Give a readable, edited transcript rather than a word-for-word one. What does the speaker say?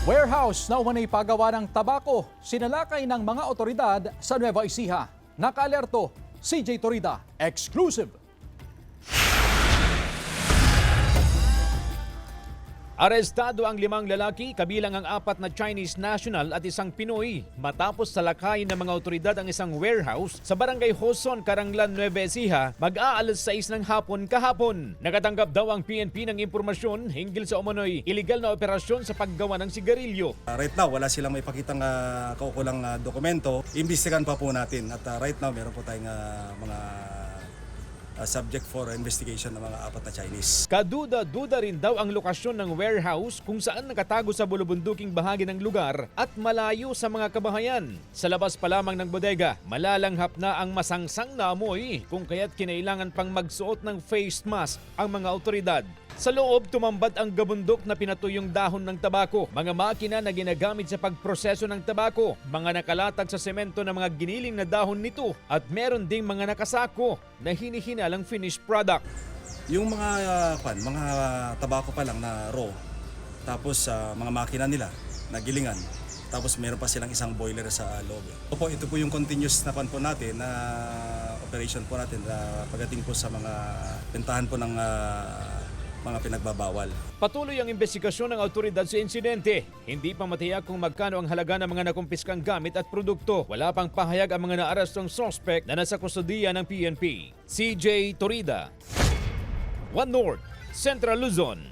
Warehouse na umanay pagawa ng tabako, sinalakay ng mga otoridad sa Nueva Ecija. Nakaalerto, CJ Torida, exclusive. Arestado ang 5 lalaki, kabilang ang 4 na Chinese national at isang Pinoy matapos salakayin ng mga otoridad ang isang warehouse sa barangay Hoson, Caranglan, Nueva Ecija mag-aalas 6 ng hapon kahapon. Nakatanggap daw ang PNP ng impormasyon hinggil sa umano'y iligal na operasyon sa paggawa ng sigarilyo. Right now, wala silang may pakitang kaukulang dokumento. Imbestigahan pa po natin at right now meron po tayong mga subject for investigation ng mga 4 na Chinese. Kaduda-duda rin daw ang lokasyon ng warehouse kung saan nakatago sa bulubunduking bahagi ng lugar at malayo sa mga kabahayan. Sa labas pa lamang ng bodega, malalanghap na ang masangsang na amoy kung kaya't kinailangan pang magsuot ng face mask ang mga otoridad. Sa loob, tumambad ang gabundok na pinatuyong dahon ng tabako, mga makina na ginagamit sa pagproseso ng tabako, mga nakalatag sa semento na mga giniling na dahon nito at meron ding mga nakasako na hinihinalang finished product. Yung mga mga tabako pa lang na raw, tapos mga makina nila na gilingan, tapos meron pa silang isang boiler sa loob. Ito po yung continuous na pan po natin na operation po natin pagdating po sa mga bentahan po ng mga pinagbabawal. Patuloy ang investigasyon ng autoridad sa insidente. Hindi pa matiyak kung magkano ang halaga ng mga nakumpiskang gamit at produkto. Wala pang pahayag ang mga naarestong suspect na nasa kustodiya ng PNP. CJ Torida, One North, Central Luzon.